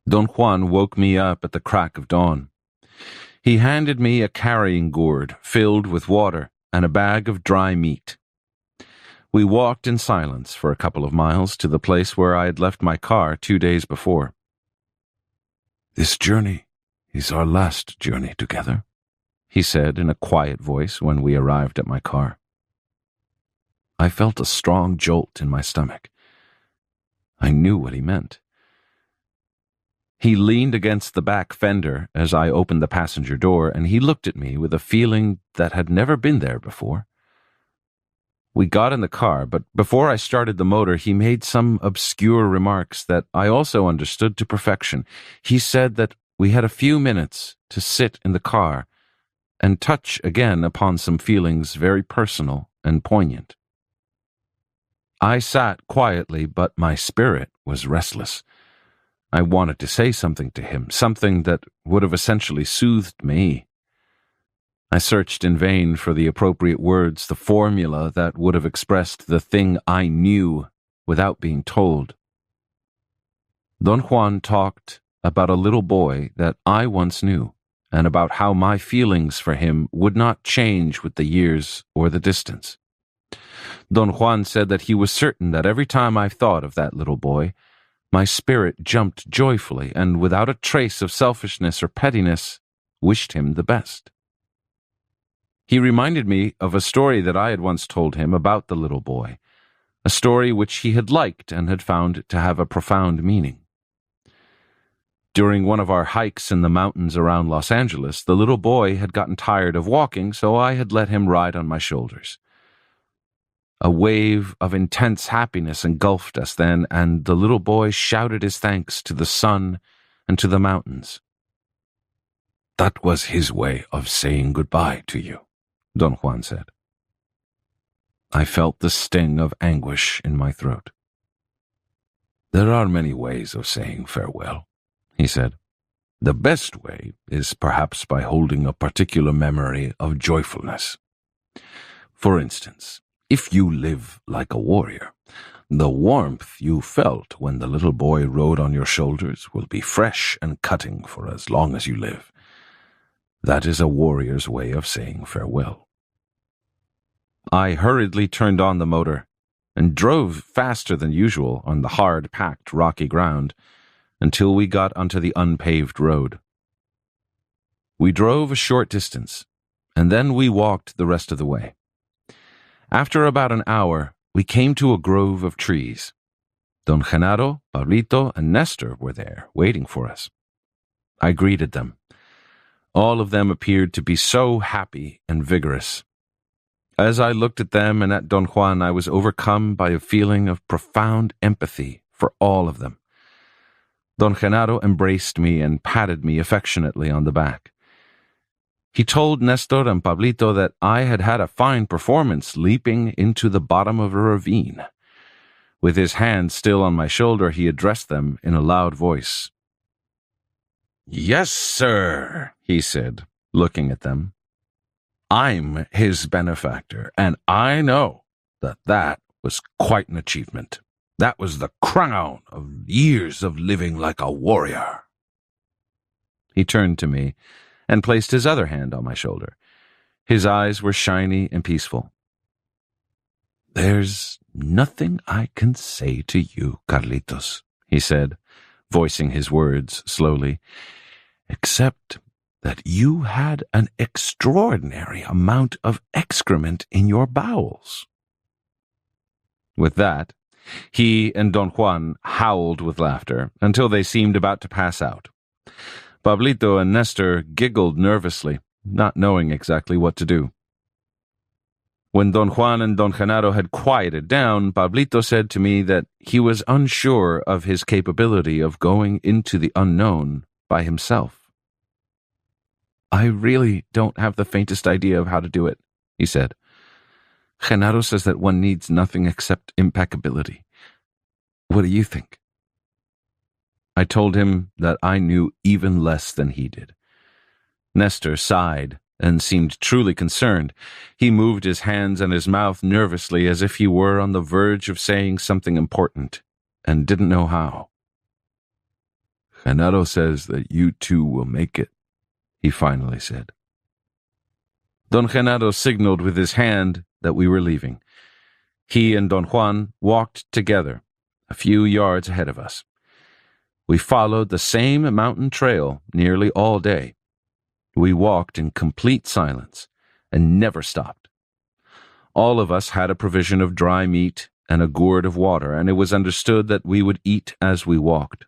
Don Juan woke me up at the crack of dawn. He handed me a carrying gourd filled with water and a bag of dry meat. We walked in silence for a couple of miles to the place where I had left my car 2 days before. "This journey is our last journey together," he said in a quiet voice when we arrived at my car. I felt a strong jolt in my stomach. I knew what he meant. He leaned against the back fender as I opened the passenger door, and he looked at me with a feeling that had never been there before. We got in the car, but before I started the motor, he made some obscure remarks that I also understood to perfection. He said that we had a few minutes to sit in the car and touch again upon some feelings very personal and poignant. I sat quietly, but my spirit was restless. I wanted to say something to him, something that would have essentially soothed me. I searched in vain for the appropriate words, the formula that would have expressed the thing I knew without being told. Don Juan talked about a little boy that I once knew, and about how my feelings for him would not change with the years or the distance. Don Juan said that he was certain that every time I thought of that little boy, my spirit jumped joyfully and without a trace of selfishness or pettiness wished him the best. He reminded me of a story that I had once told him about the little boy, a story which he had liked and had found to have a profound meaning. During one of our hikes in the mountains around Los Angeles, the little boy had gotten tired of walking, so I had let him ride on my shoulders. A wave of intense happiness engulfed us then, and the little boy shouted his thanks to the sun and to the mountains. "That was his way of saying goodbye to you," Don Juan said. I felt the sting of anguish in my throat. "There are many ways of saying farewell," he said. "The best way is perhaps by holding a particular memory of joyfulness. For instance, if you live like a warrior, the warmth you felt when the little boy rode on your shoulders will be fresh and cutting for as long as you live. That is a warrior's way of saying farewell." I hurriedly turned on the motor and drove faster than usual on the hard, packed, rocky ground until we got onto the unpaved road. We drove a short distance, and then we walked the rest of the way. After about an hour, we came to a grove of trees. Don Genaro, Pablito, and Nestor were there, waiting for us. I greeted them. All of them appeared to be so happy and vigorous. As I looked at them and at Don Juan, I was overcome by a feeling of profound empathy for all of them. Don Genaro embraced me and patted me affectionately on the back. He told Nestor and Pablito that I had had a fine performance leaping into the bottom of a ravine. With his hand still on my shoulder, he addressed them in a loud voice. "Yes, sir," he said, looking at them. "I'm his benefactor, and I know that that was quite an achievement. That was the crown of years of living like a warrior." He turned to me and placed his other hand on my shoulder. His eyes were shiny and peaceful. "There's nothing I can say to you, Carlitos," he said, voicing his words slowly, "except that you had an extraordinary amount of excrement in your bowels." With that, he and Don Juan howled with laughter until they seemed about to pass out. Pablito and Nestor giggled nervously, not knowing exactly what to do. When Don Juan and Don Genaro had quieted down, Pablito said to me that he was unsure of his capability of going into the unknown by himself. "I really don't have the faintest idea of how to do it," he said. "Genaro says that one needs nothing except impeccability. What do you think?" I told him that I knew even less than he did. Nestor sighed and seemed truly concerned. He moved his hands and his mouth nervously as if he were on the verge of saying something important and didn't know how. Genaro says that you two will make it, he finally said. Don Genaro signaled with his hand that we were leaving. He and Don Juan walked together, a few yards ahead of us. We followed the same mountain trail nearly all day. We walked in complete silence and never stopped. All of us had a provision of dry meat and a gourd of water, and it was understood that we would eat as we walked.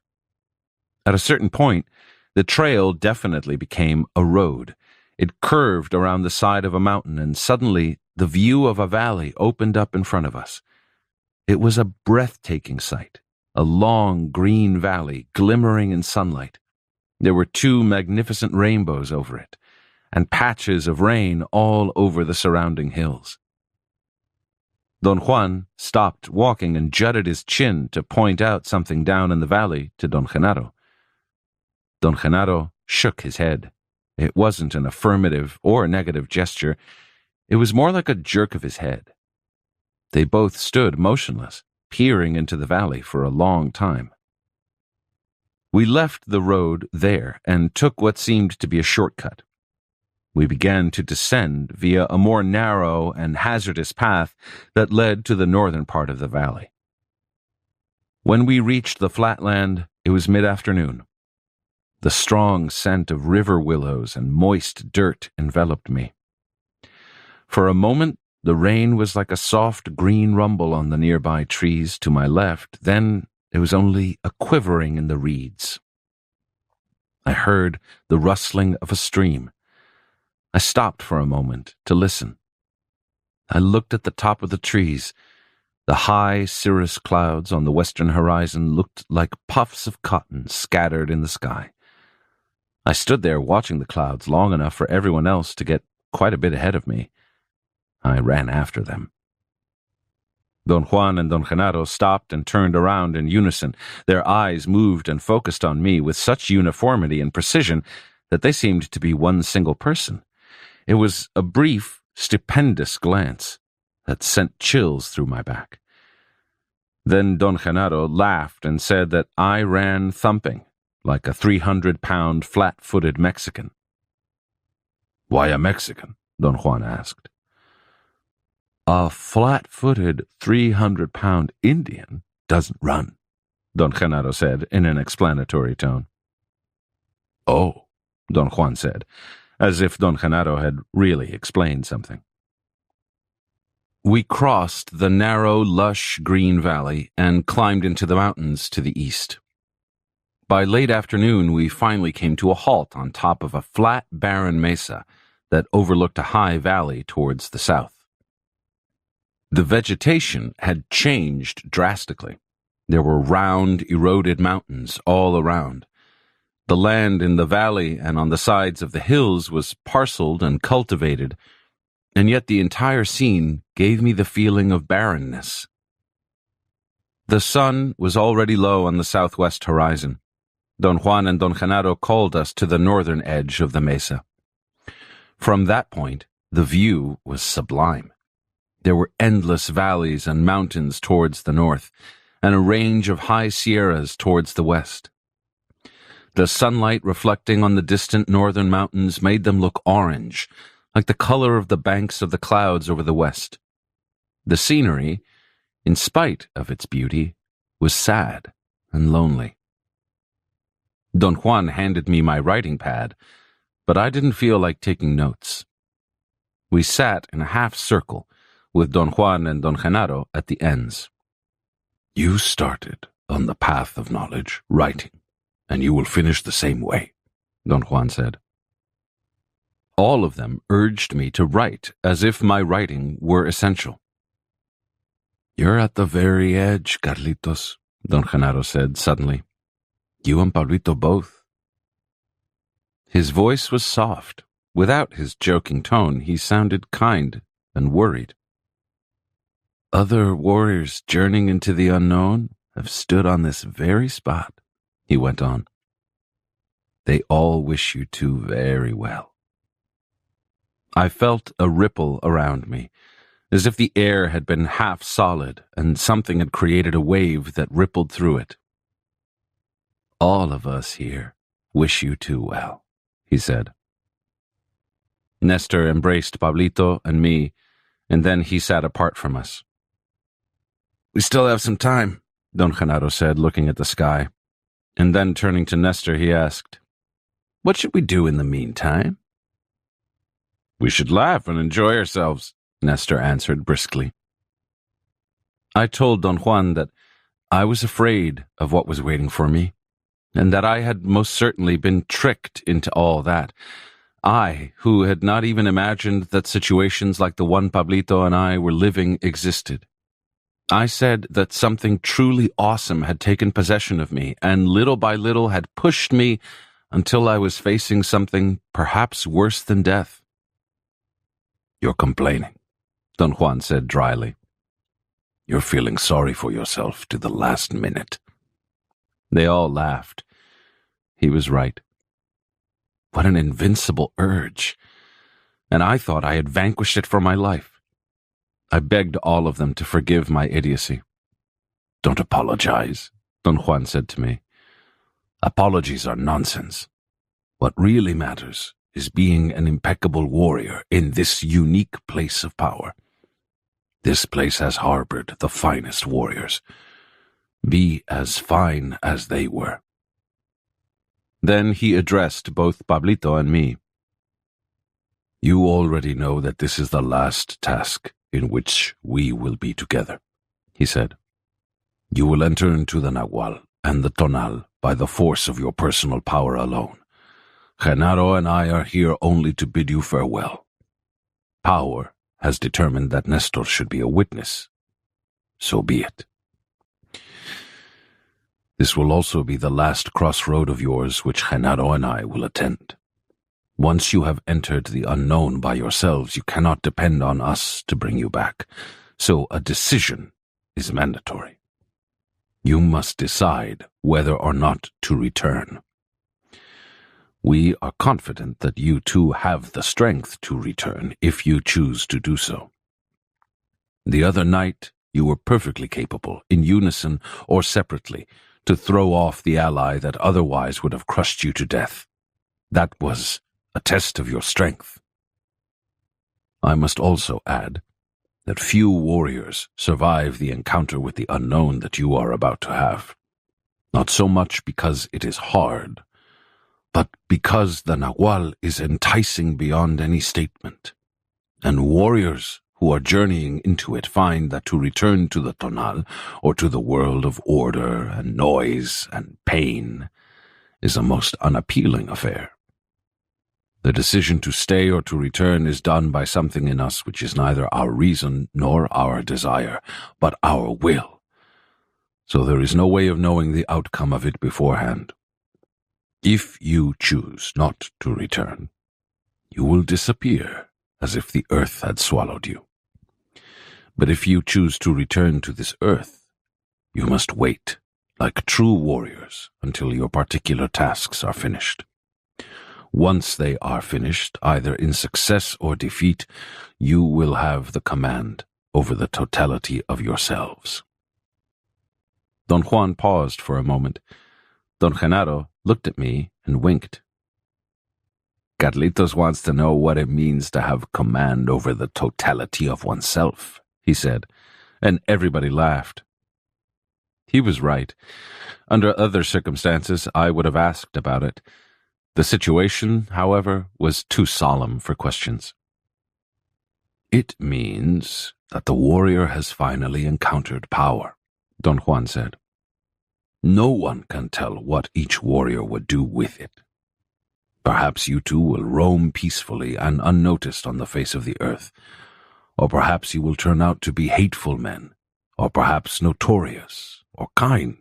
At a certain point, the trail definitely became a road. It curved around the side of a mountain, and suddenly the view of a valley opened up in front of us. It was a breathtaking sight, a long green valley glimmering in sunlight. There were 2 magnificent rainbows over it, and patches of rain all over the surrounding hills. Don Juan stopped walking and jutted his chin to point out something down in the valley to Don Genaro. Don Genaro shook his head. It wasn't an affirmative or negative gesture. It was more like a jerk of his head. They both stood motionless, peering into the valley for a long time. We left the road there and took what seemed to be a shortcut. We began to descend via a more narrow and hazardous path that led to the northern part of the valley. When we reached the flatland, it was mid-afternoon. The strong scent of river willows and moist dirt enveloped me. For a moment, the rain was like a soft green rumble on the nearby trees to my left. Then it was only a quivering in the reeds. I heard the rustling of a stream. I stopped for a moment to listen. I looked at the top of the trees. The high cirrus clouds on the western horizon looked like puffs of cotton scattered in the sky. I stood there watching the clouds long enough for everyone else to get quite a bit ahead of me. I ran after them. Don Juan and Don Genaro stopped and turned around in unison. Their eyes moved and focused on me with such uniformity and precision that they seemed to be one single person. It was a brief, stupendous glance that sent chills through my back. Then Don Genaro laughed and said that I ran thumping, like a 300-pound flat-footed Mexican. "Why a Mexican?" Don Juan asked. "A flat-footed 300-pound Indian doesn't run," Don Genaro said in an explanatory tone. "Oh," Don Juan said, as if Don Genaro had really explained something. We crossed the narrow, lush green valley and climbed into the mountains to the east. By late afternoon, we finally came to a halt on top of a flat, barren mesa that overlooked a high valley towards the south. The vegetation had changed drastically. There were round, eroded mountains all around. The land in the valley and on the sides of the hills was parceled and cultivated, and yet the entire scene gave me the feeling of barrenness. The sun was already low on the southwest horizon. Don Juan and Don Genaro called us to the northern edge of the mesa. From that point, the view was sublime. There were endless valleys and mountains towards the north, and a range of high sierras towards the west. The sunlight reflecting on the distant northern mountains made them look orange, like the color of the banks of the clouds over the west. The scenery, in spite of its beauty, was sad and lonely. Don Juan handed me my writing pad, but I didn't feel like taking notes. We sat in a half circle, with Don Juan and Don Genaro at the ends. "You started on the path of knowledge, writing, and you will finish the same way," Don Juan said. All of them urged me to write as if my writing were essential. "You're at the very edge, Carlitos," Don Genaro said suddenly. "You and Pablito both." His voice was soft. Without his joking tone, he sounded kind and worried. "Other warriors journeying into the unknown have stood on this very spot," he went on. "They all wish you two very well." I felt a ripple around me, as if the air had been half solid and something had created a wave that rippled through it. All of us here wish you too well, he said. Nestor embraced Pablito and me, and then he sat apart from us. We still have some time, Don Genaro said, looking at the sky. And then turning to Nestor, he asked, What should we do in the meantime? We should laugh and enjoy ourselves, Nestor answered briskly. I told Don Juan that I was afraid of what was waiting for me, and that I had most certainly been tricked into all that. I, who had not even imagined that situations like the one Pablito and I were living existed. I said that something truly awesome had taken possession of me, and little by little had pushed me until I was facing something perhaps worse than death. You're complaining, Don Juan said dryly. You're feeling sorry for yourself to the last minute. They all laughed. He was right. What an invincible urge. And I thought I had vanquished it for my life. I begged all of them to forgive my idiocy. Don't apologize, Don Juan said to me. Apologies are nonsense. What really matters is being an impeccable warrior in this unique place of power. This place has harbored the finest warriors. Be as fine as they were. Then he addressed both Pablito and me. You already know that this is the last task in which we will be together, he said. You will enter into the Nahual and the Tonal by the force of your personal power alone. Genaro and I are here only to bid you farewell. Power has determined that Nestor should be a witness. So be it. This will also be the last crossroad of yours which Genaro and I will attend. Once you have entered the unknown by yourselves, you cannot depend on us to bring you back. So a decision is mandatory. You must decide whether or not to return. We are confident that you too have the strength to return if you choose to do so. The other night, you were perfectly capable, in unison or separately, to throw off the ally that otherwise would have crushed you to death. That was a test of your strength. I must also add that few warriors survive the encounter with the unknown that you are about to have. Not so much because it is hard, but because the Nahual is enticing beyond any statement, and warriors who are journeying into it find that to return to the Tonal, or to the world of order and noise and pain, is a most unappealing affair. The decision to stay or to return is done by something in us which is neither our reason nor our desire, but our will. So there is no way of knowing the outcome of it beforehand. If you choose not to return, you will disappear as if the earth had swallowed you. But if you choose to return to this earth, you must wait, like true warriors, until your particular tasks are finished. Once they are finished, either in success or defeat, you will have the command over the totality of yourselves. Don Juan paused for a moment. Don Genaro looked at me and winked. Carlitos wants to know what it means to have command over the totality of oneself, he said, and everybody laughed. He was right. Under other circumstances, I would have asked about it. The situation, however, was too solemn for questions. It means that the warrior has finally encountered power, Don Juan said. No one can tell what each warrior would do with it. Perhaps you two will roam peacefully and unnoticed on the face of the earth, or perhaps you will turn out to be hateful men, or perhaps notorious, or kind.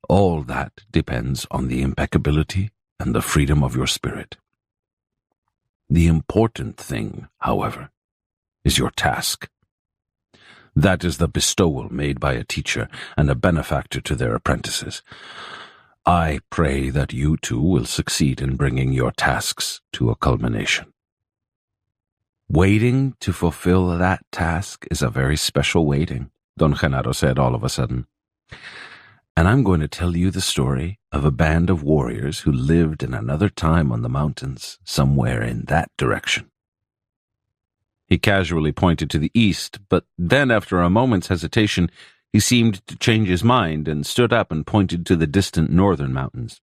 All that depends on the impeccability and the freedom of your spirit. The important thing, however, is your task. That is the bestowal made by a teacher and a benefactor to their apprentices. I pray that you too will succeed in bringing your tasks to a culmination. Waiting to fulfill that task is a very special waiting, Don Genaro said all of a sudden. and I'm going to tell you the story of a band of warriors who lived in another time on the mountains, somewhere in that direction. He casually pointed to the east, but then, after a moment's hesitation, he seemed to change his mind and stood up and pointed to the distant northern mountains.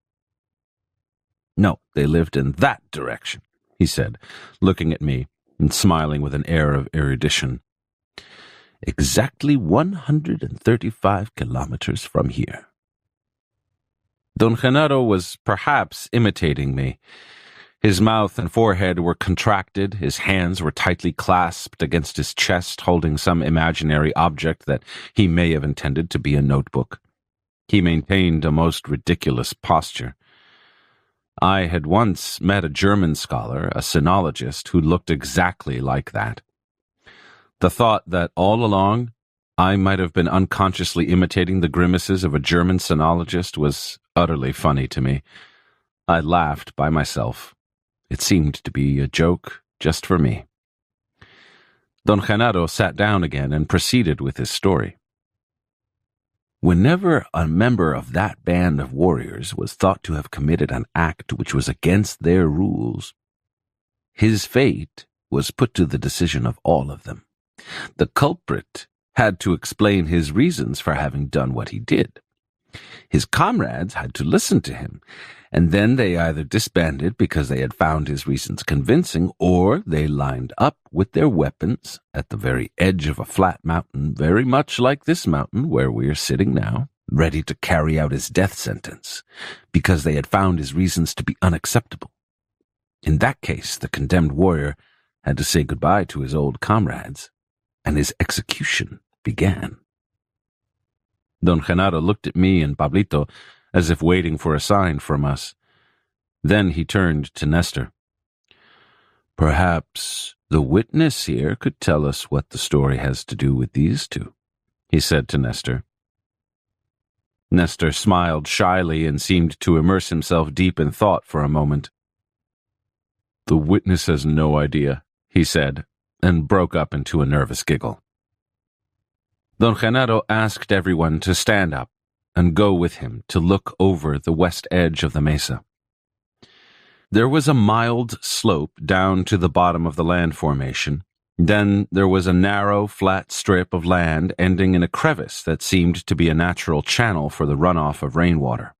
No, they lived in that direction, he said, looking at me and smiling with an air of erudition. Exactly 135 kilometers from here. Don Genaro was perhaps imitating me. His mouth and forehead were contracted, his hands were tightly clasped against his chest, holding some imaginary object that he may have intended to be a notebook. He maintained a most ridiculous posture. I had once met a German scholar, a sinologist, who looked exactly like that. The thought that all along I might have been unconsciously imitating the grimaces of a German sinologist was utterly funny to me. I laughed by myself. It seemed to be a joke just for me. Don Genaro sat down again and proceeded with his story. Whenever a member of that band of warriors was thought to have committed an act which was against their rules, his fate was put to the decision of all of them. The culprit had to explain his reasons for having done what he did. His comrades had to listen to him, and then they either disbanded because they had found his reasons convincing, or they lined up with their weapons at the very edge of a flat mountain, very much like this mountain where we are sitting now, ready to carry out his death sentence, because they had found his reasons to be unacceptable. In that case, the condemned warrior had to say goodbye to his old comrades, and his execution began. Don Genaro looked at me and Pablito as if waiting for a sign from us. Then he turned to Nestor. Perhaps the witness here could tell us what the story has to do with these two, he said to Nestor. Nestor smiled shyly and seemed to immerse himself deep in thought for a moment. The witness has no idea, he said, and broke up into a nervous giggle. Don Genaro asked everyone to stand up and go with him to look over the west edge of the mesa. There was a mild slope down to the bottom of the land formation. Then there was a narrow, flat strip of land ending in a crevice that seemed to be a natural channel for the runoff of rainwater.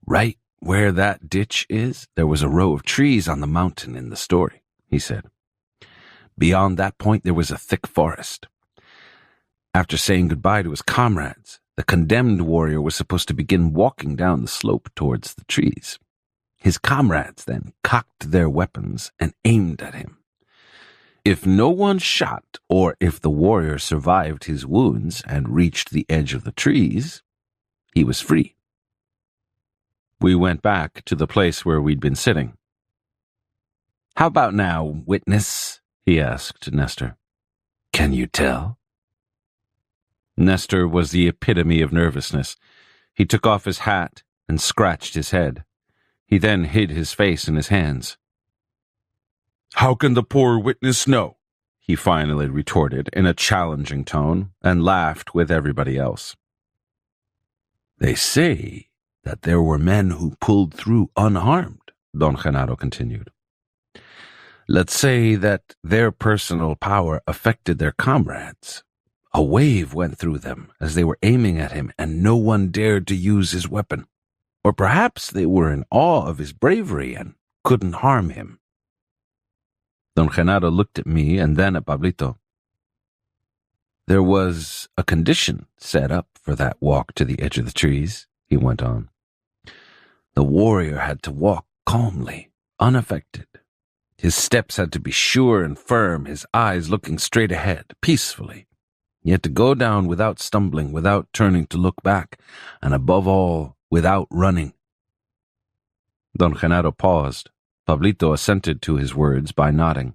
Right where that ditch is, there was a row of trees on the mountain in the story, he said. Beyond that point, there was a thick forest. After saying goodbye to his comrades, the condemned warrior was supposed to begin walking down the slope towards the trees. His comrades then cocked their weapons and aimed at him. If no one shot, or if the warrior survived his wounds and reached the edge of the trees, he was free. We went back to the place where we'd been sitting. How about now, witness? He asked Nestor. Can you tell? Nestor was the epitome of nervousness. He took off his hat and scratched his head. He then hid his face in his hands. How can the poor witness know? He finally retorted in a challenging tone and laughed with everybody else. They say that there were men who pulled through unharmed, Don Genaro continued. Let's say that their personal power affected their comrades. A wave went through them as they were aiming at him, and no one dared to use his weapon. Or perhaps they were in awe of his bravery and couldn't harm him. Don Genaro looked at me and then at Pablito. There was a condition set up for that walk to the edge of the trees, he went on. The warrior had to walk calmly, unaffected. His steps had to be sure and firm, his eyes looking straight ahead, peacefully. He had to go down without stumbling, without turning to look back, and above all, without running. Don Genaro paused. Pablito assented to his words by nodding.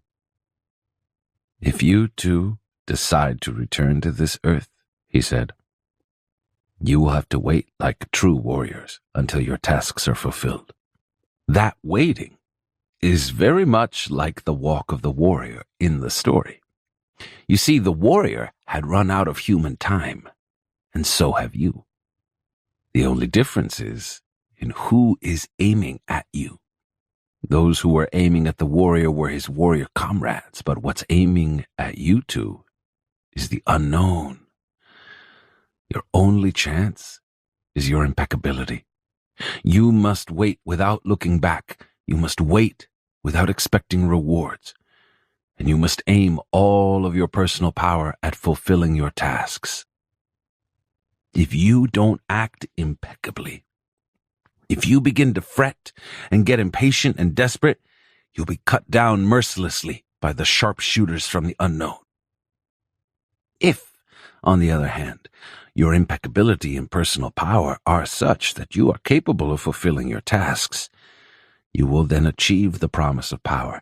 If you two decide to return to this earth, he said, you will have to wait like true warriors until your tasks are fulfilled. That waiting is very much like the walk of the warrior in the story. You see, the warrior had run out of human time, and so have you. The only difference is in who is aiming at you. Those who were aiming at the warrior were his warrior comrades, but what's aiming at you two is the unknown. Your only chance is your impeccability. You must wait without looking back. You must wait without expecting rewards. And you must aim all of your personal power at fulfilling your tasks. If you don't act impeccably, if you begin to fret and get impatient and desperate, you'll be cut down mercilessly by the sharpshooters from the unknown. If, on the other hand, your impeccability and personal power are such that you are capable of fulfilling your tasks, you will then achieve the promise of power.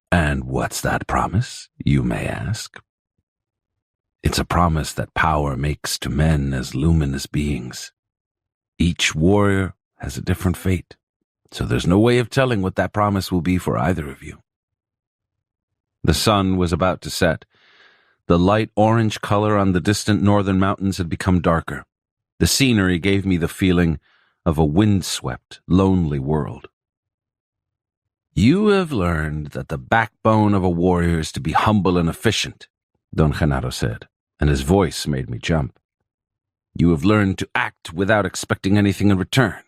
And what's that promise, you may ask? It's a promise that power makes to men as luminous beings. Each warrior has a different fate, so there's no way of telling what that promise will be for either of you. The sun was about to set. The light orange color on the distant northern mountains had become darker. The scenery gave me the feeling of a windswept, lonely world. You have learned that the backbone of a warrior is to be humble and efficient, Don Genaro said, and his voice made me jump. You have learned to act without expecting anything in return.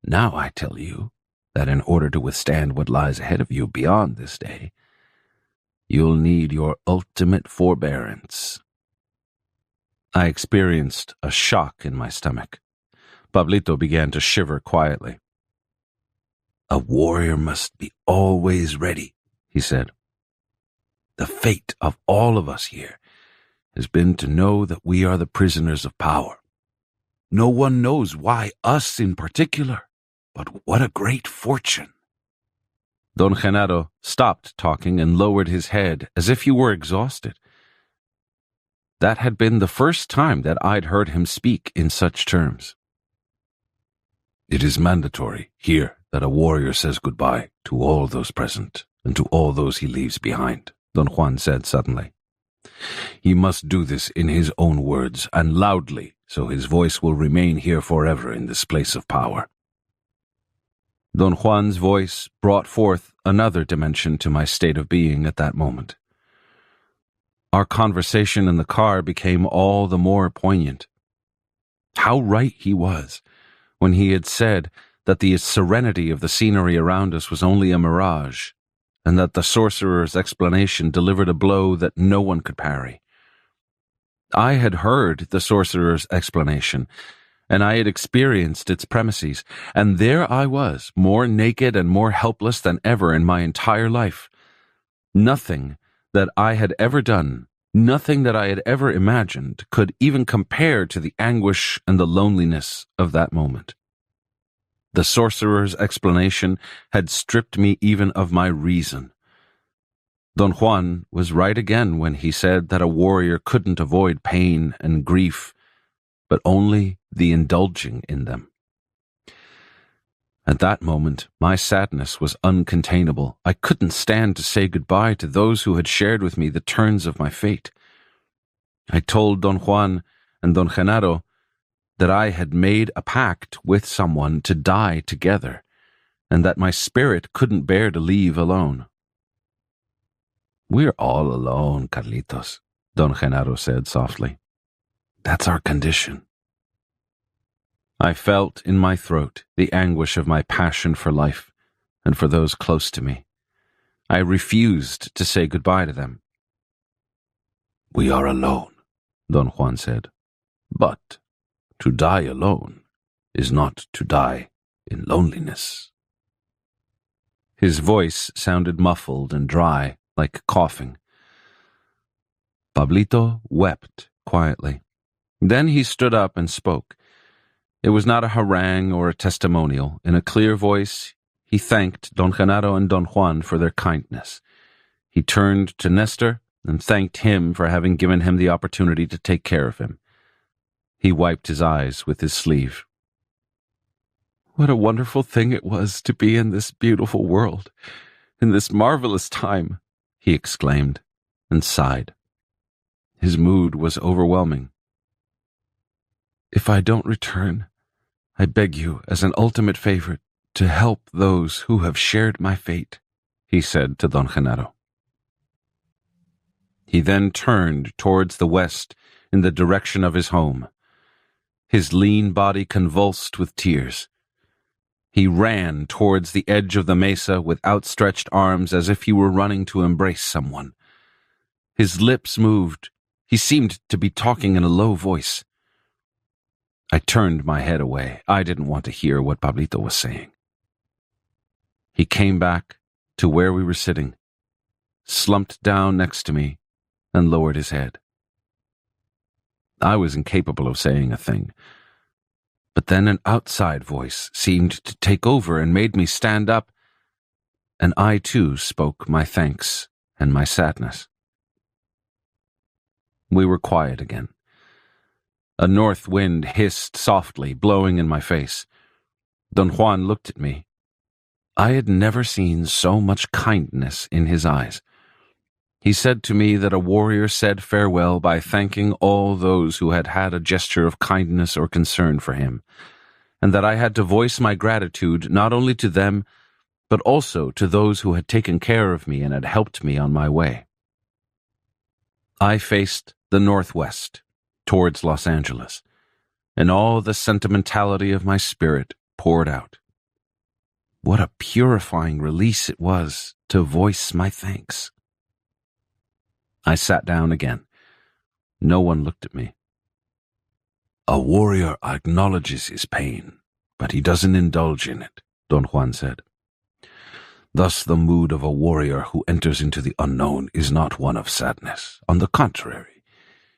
Now I tell you that in order to withstand what lies ahead of you beyond this day, you'll need your ultimate forbearance. I experienced a shock in my stomach. Pablito began to shiver quietly. A warrior must be always ready, he said. The fate of all of us here has been to know that we are the prisoners of power. No one knows why us in particular, but what a great fortune. Don Genaro stopped talking and lowered his head as if he were exhausted. That had been the first time that I'd heard him speak in such terms. It is mandatory here that a warrior says goodbye to all those present and to all those he leaves behind, Don Juan said suddenly. He must do this in his own words and loudly, so his voice will remain here forever in this place of power. Don Juan's voice brought forth another dimension to my state of being at that moment. Our conversation in the car became all the more poignant. How right he was when he had said that the serenity of the scenery around us was only a mirage, and that the sorcerer's explanation delivered a blow that no one could parry. I had heard the sorcerer's explanation, and I had experienced its premises, and there I was, more naked and more helpless than ever in my entire life. Nothing that I had ever done, nothing that I had ever imagined could even compare to the anguish and the loneliness of that moment. The sorcerer's explanation had stripped me even of my reason. Don Juan was right again when he said that a warrior couldn't avoid pain and grief, but only the indulging in them. At that moment, my sadness was uncontainable. I couldn't stand to say goodbye to those who had shared with me the turns of my fate. I told Don Juan and Don Genaro that I had made a pact with someone to die together, and that my spirit couldn't bear to leave alone. We're all alone, Carlitos, Don Genaro said softly. That's our condition. I felt in my throat the anguish of my passion for life and for those close to me. I refused to say goodbye to them. We are alone, Don Juan said, but to die alone is not to die in loneliness. His voice sounded muffled and dry, like coughing. Pablito wept quietly. Then he stood up and spoke. It was not a harangue or a testimonial. In a clear voice, he thanked Don Genaro and Don Juan for their kindness. He turned to Nestor and thanked him for having given him the opportunity to take care of him. He wiped his eyes with his sleeve. What a wonderful thing it was to be in this beautiful world, in this marvelous time, he exclaimed, and sighed. His mood was overwhelming. If I don't return, I beg you, as an ultimate favor, to help those who have shared my fate," he said to Don Genaro. He then turned towards the west in the direction of his home. His lean body convulsed with tears. He ran towards the edge of the mesa with outstretched arms as if he were running to embrace someone. His lips moved. He seemed to be talking in a low voice. I turned my head away. I didn't want to hear what Pablito was saying. He came back to where we were sitting, slumped down next to me, and lowered his head. I was incapable of saying a thing. But then an outside voice seemed to take over and made me stand up, and I too spoke my thanks and my sadness. We were quiet again. A north wind hissed softly, blowing in my face. Don Juan looked at me. I had never seen so much kindness in his eyes. He said to me that a warrior said farewell by thanking all those who had had a gesture of kindness or concern for him, and that I had to voice my gratitude not only to them, but also to those who had taken care of me and had helped me on my way. I faced the northwest, towards Los Angeles, and all the sentimentality of my spirit poured out. What a purifying release it was to voice my thanks. I sat down again. No one looked at me. "A warrior acknowledges his pain, but he doesn't indulge in it," Don Juan said. "Thus the mood of a warrior who enters into the unknown is not one of sadness. On the contrary,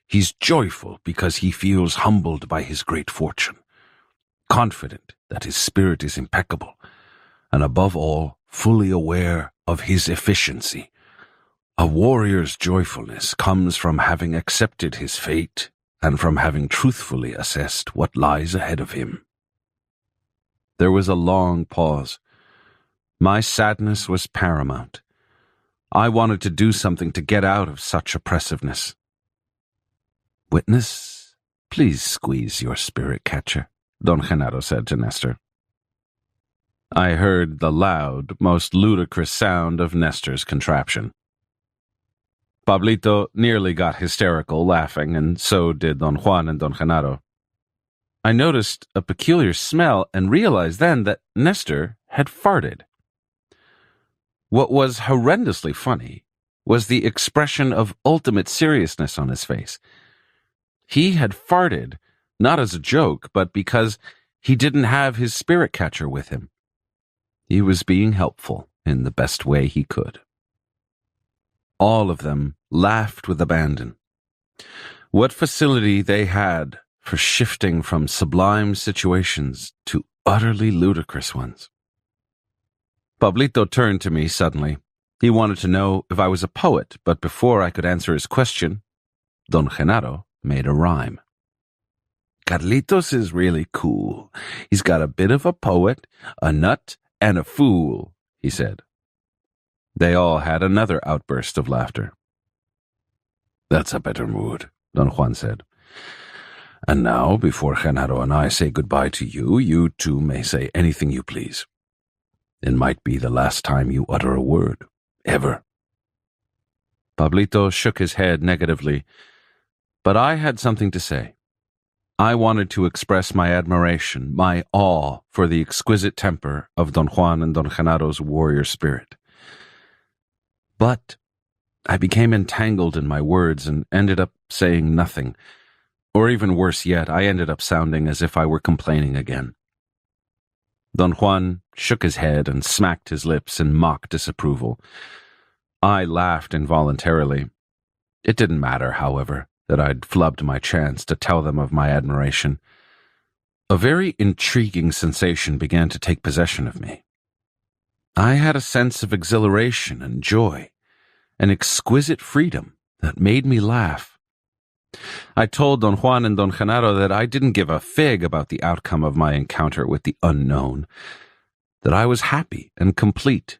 he's joyful because he feels humbled by his great fortune, confident that his spirit is impeccable, and above all, fully aware of his efficiency. A warrior's joyfulness comes from having accepted his fate and from having truthfully assessed what lies ahead of him." There was a long pause. My sadness was paramount. I wanted to do something to get out of such oppressiveness. "Witness, please squeeze your spirit catcher," Don Genaro said to Nestor. I heard the loud, most ludicrous sound of Nestor's contraption. Pablito nearly got hysterical, laughing, and so did Don Juan and Don Genaro. I noticed a peculiar smell and realized then that Nestor had farted. What was horrendously funny was the expression of ultimate seriousness on his face. He had farted, not as a joke, but because he didn't have his spirit catcher with him. He was being helpful in the best way he could. All of them laughed with abandon. What facility they had for shifting from sublime situations to utterly ludicrous ones. Pablito turned to me suddenly. He wanted to know if I was a poet, but before I could answer his question, Don Genaro made a rhyme. "Carlitos is really cool. He's got a bit of a poet, a nut, and a fool," he said. They all had another outburst of laughter. "That's a better mood," Don Juan said. "And now, before Genaro and I say goodbye to you, you two may say anything you please. It might be the last time you utter a word, ever." Pablito shook his head negatively, but I had something to say. I wanted to express my admiration, my awe for the exquisite temper of Don Juan and Don Genaro's warrior spirit. But I became entangled in my words and ended up saying nothing. Or even worse yet, I ended up sounding as if I were complaining again. Don Juan shook his head and smacked his lips in mock disapproval. I laughed involuntarily. It didn't matter, however, that I'd flubbed my chance to tell them of my admiration. A very intriguing sensation began to take possession of me. I had a sense of exhilaration and joy, an exquisite freedom that made me laugh. I told Don Juan and Don Genaro that I didn't give a fig about the outcome of my encounter with the unknown, that I was happy and complete,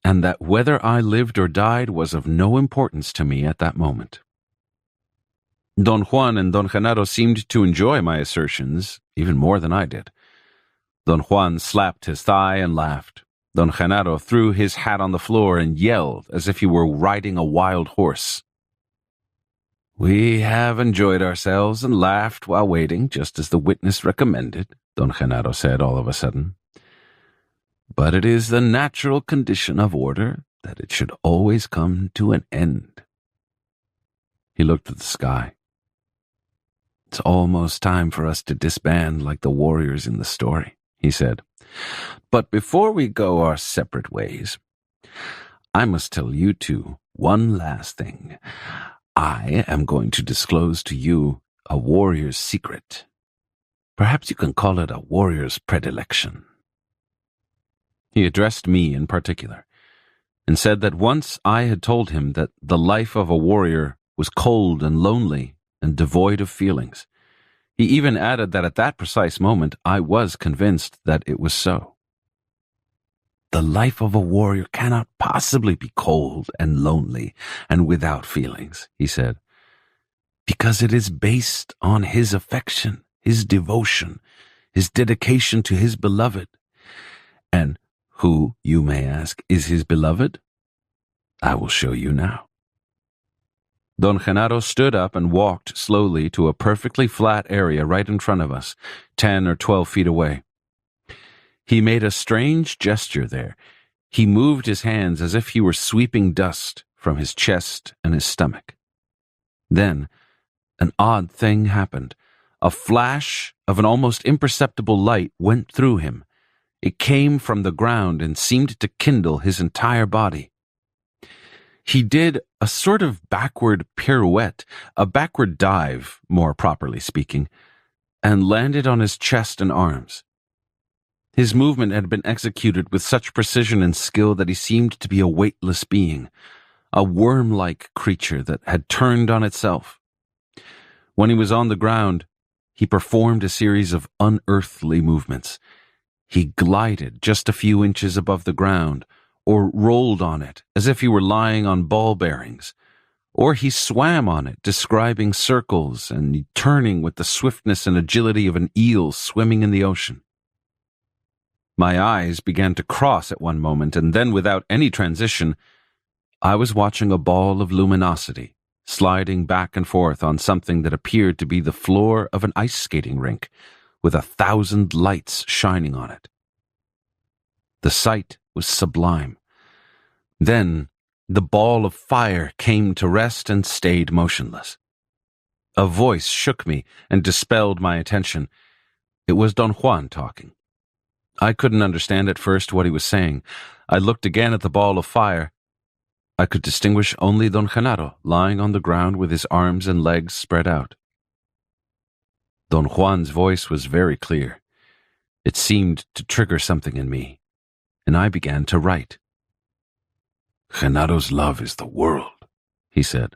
and that whether I lived or died was of no importance to me at that moment. Don Juan and Don Genaro seemed to enjoy my assertions even more than I did. Don Juan slapped his thigh and laughed. Don Genaro threw his hat on the floor and yelled as if he were riding a wild horse. "We have enjoyed ourselves and laughed while waiting, just as the witness recommended," Don Genaro said all of a sudden. "But it is the natural condition of order that it should always come to an end." He looked at the sky. "It's almost time for us to disband like the warriors in the story," he said. "But before we go our separate ways, I must tell you two one last thing. I am going to disclose to you a warrior's secret. Perhaps you can call it a warrior's predilection." He addressed me in particular, and said that once I had told him that the life of a warrior was cold and lonely and devoid of feelings. He even added that at that precise moment I was convinced that it was so. "The life of a warrior cannot possibly be cold and lonely and without feelings," he said, "because it is based on his affection, his devotion, his dedication to his beloved. And who, you may ask, is his beloved? I will show you now." Don Genaro stood up and walked slowly to a perfectly flat area right in front of us, 10 or 12 feet away. He made a strange gesture there. He moved his hands as if he were sweeping dust from his chest and his stomach. Then, an odd thing happened. A flash of an almost imperceptible light went through him. It came from the ground and seemed to kindle his entire body. He did a sort of backward pirouette, a backward dive, more properly speaking, and landed on his chest and arms. His movement had been executed with such precision and skill that he seemed to be a weightless being, a worm-like creature that had turned on itself. When he was on the ground, he performed a series of unearthly movements. He glided just a few inches above the ground, or rolled on it as if he were lying on ball bearings, or he swam on it, describing circles and turning with the swiftness and agility of an eel swimming in the ocean. My eyes began to cross at one moment, and then without any transition, I was watching a ball of luminosity sliding back and forth on something that appeared to be the floor of an ice skating rink, with 1,000 lights shining on it. The sight was sublime. Then the ball of fire came to rest and stayed motionless. A voice shook me and dispelled my attention. It was Don Juan talking. I couldn't understand at first what he was saying. I looked again at the ball of fire. I could distinguish only Don Genaro lying on the ground with his arms and legs spread out. Don Juan's voice was very clear. It seemed to trigger something in me, and I began to write. "Genaro's love is the world," he said.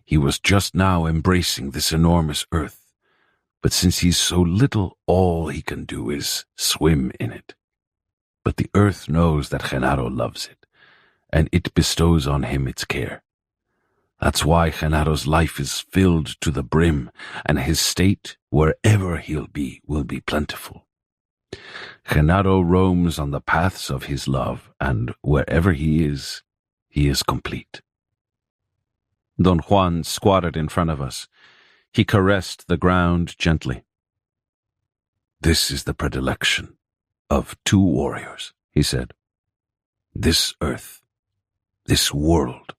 "He was just now embracing this enormous earth, but since he's so little, all he can do is swim in it. But the earth knows that Genaro loves it, and it bestows on him its care. That's why Genaro's life is filled to the brim, and his state, wherever he'll be, will be plentiful. Genaro roams on the paths of his love, and wherever he is complete." Don Juan squatted in front of us. He caressed the ground gently. "This is the predilection of two warriors," he said. "This earth, this world.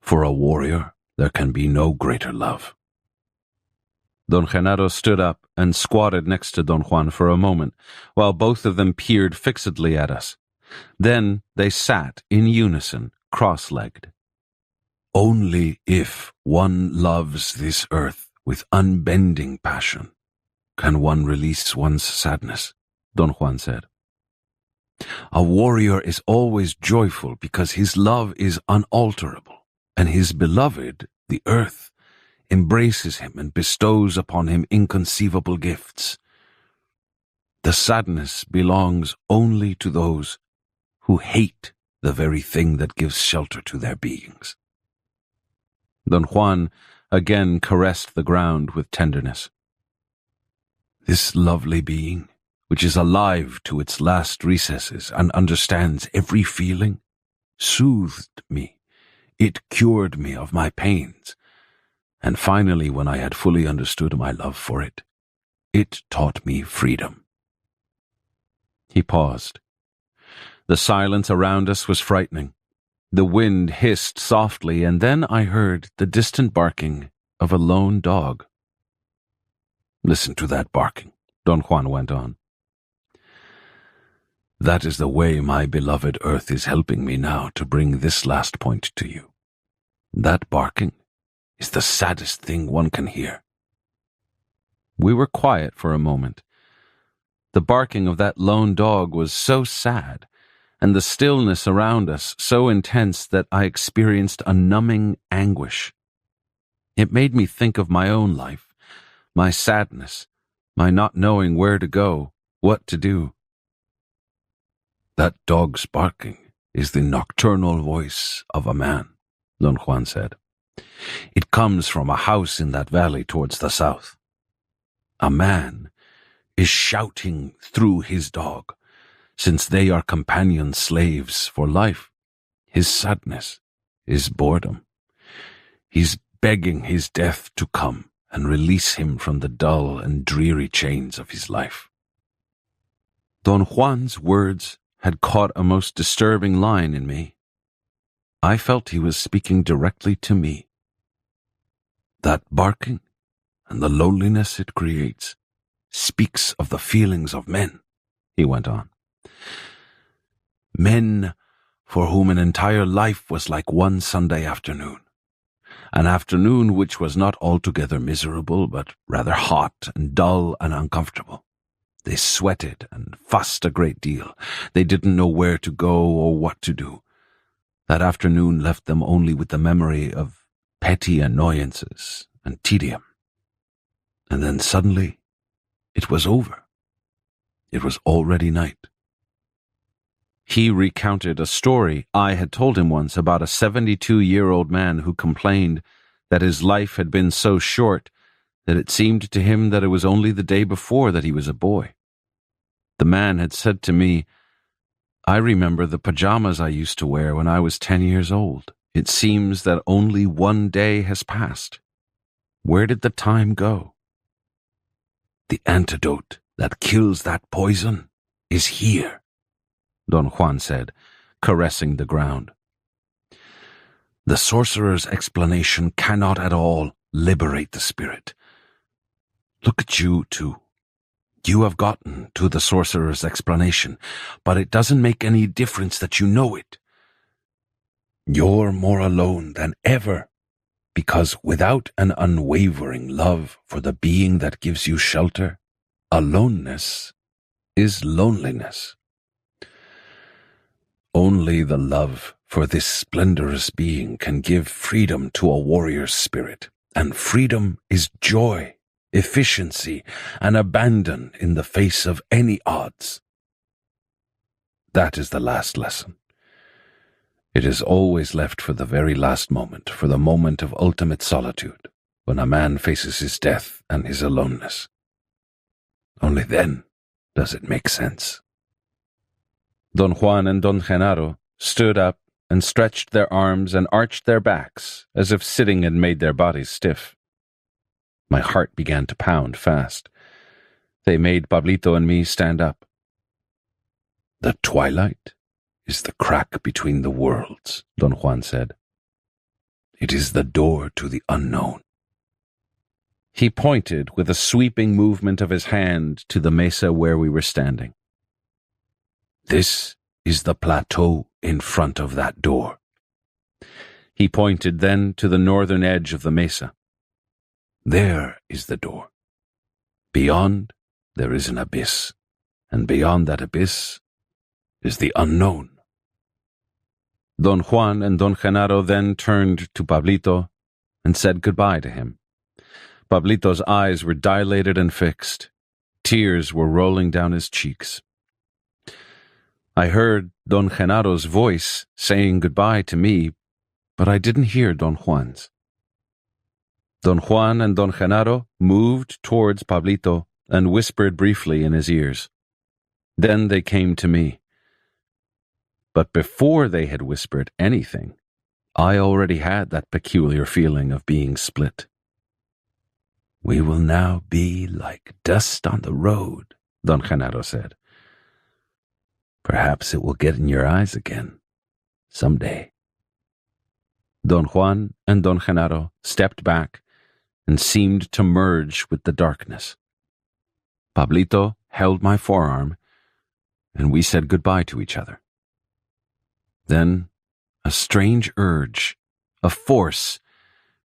For a warrior, there can be no greater love." Don Genaro stood up and squatted next to Don Juan for a moment, while both of them peered fixedly at us. Then they sat in unison, cross-legged. "Only if one loves this earth with unbending passion can one release one's sadness," Don Juan said. "A warrior is always joyful because his love is unalterable, and his beloved, the earth, embraces him and bestows upon him inconceivable gifts. The sadness belongs only to those who hate the very thing that gives shelter to their beings." Don Juan again caressed the ground with tenderness. This lovely being, which is alive to its last recesses and understands every feeling, soothed me. It cured me of my pains. And finally, when I had fully understood my love for it, it taught me freedom. He paused. The silence around us was frightening. The wind hissed softly, and then I heard the distant barking of a lone dog. Listen to that barking, Don Juan went on. That is the way my beloved earth is helping me now to bring this last point to you. That barking is the saddest thing one can hear. We were quiet for a moment. The barking of that lone dog was so sad, and the stillness around us so intense that I experienced a numbing anguish. It made me think of my own life, my sadness, my not knowing where to go, what to do. That dog's barking is the nocturnal voice of a man, Don Juan said. It comes from a house in that valley towards the south. A man is shouting through his dog, since they are companion slaves for life. His sadness, his boredom. He's begging his death to come and release him from the dull and dreary chains of his life. Don Juan's words had caught a most disturbing line in me. I felt he was speaking directly to me. That barking and the loneliness it creates speaks of the feelings of men, he went on. Men for whom an entire life was like one Sunday afternoon. An afternoon which was not altogether miserable, but rather hot and dull and uncomfortable. They sweated and fussed a great deal. They didn't know where to go or what to do. That afternoon left them only with the memory of petty annoyances and tedium. And then suddenly, it was over. It was already night. He recounted a story I had told him once about a 72-year-old man who complained that his life had been so short that it seemed to him that it was only the day before that he was a boy. The man had said to me, I remember the pajamas I used to wear when I was 10 years old. It seems that only one day has passed. Where did the time go? The antidote that kills that poison is here, Don Juan said, caressing the ground. The sorcerer's explanation cannot at all liberate the spirit. Look at you, too. You have gotten to the sorcerer's explanation, but it doesn't make any difference that you know it. You're more alone than ever, because without an unwavering love for the being that gives you shelter, aloneness is loneliness. Only the love for this splendorous being can give freedom to a warrior's spirit, and freedom is joy, efficiency, and abandon in the face of any odds. That is the last lesson. It is always left for the very last moment, for the moment of ultimate solitude, when a man faces his death and his aloneness. Only then does it make sense. Don Juan and Don Genaro stood up and stretched their arms and arched their backs, as if sitting had made their bodies stiff. My heart began to pound fast. They made Pablito and me stand up. The twilight is the crack between the worlds, Don Juan said. It is the door to the unknown. He pointed with a sweeping movement of his hand to the mesa where we were standing. This is the plateau in front of that door. He pointed then to the northern edge of the mesa. There is the door. Beyond, there is an abyss, and beyond that abyss is the unknown. Don Juan and Don Genaro then turned to Pablito and said goodbye to him. Pablito's eyes were dilated and fixed. Tears were rolling down his cheeks. I heard Don Genaro's voice saying goodbye to me, but I didn't hear Don Juan's. Don Juan and Don Genaro moved towards Pablito and whispered briefly in his ears. Then they came to me. But before they had whispered anything, I already had that peculiar feeling of being split. "We will now be like dust on the road," Don Genaro said. "Perhaps it will get in your eyes again, someday." Don Juan and Don Genaro stepped back and seemed to merge with the darkness. Pablito held my forearm, and we said goodbye to each other. Then a strange urge, a force,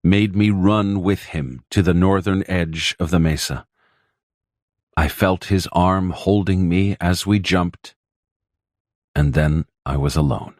made me run with him to the northern edge of the mesa. I felt his arm holding me as we jumped, and then I was alone.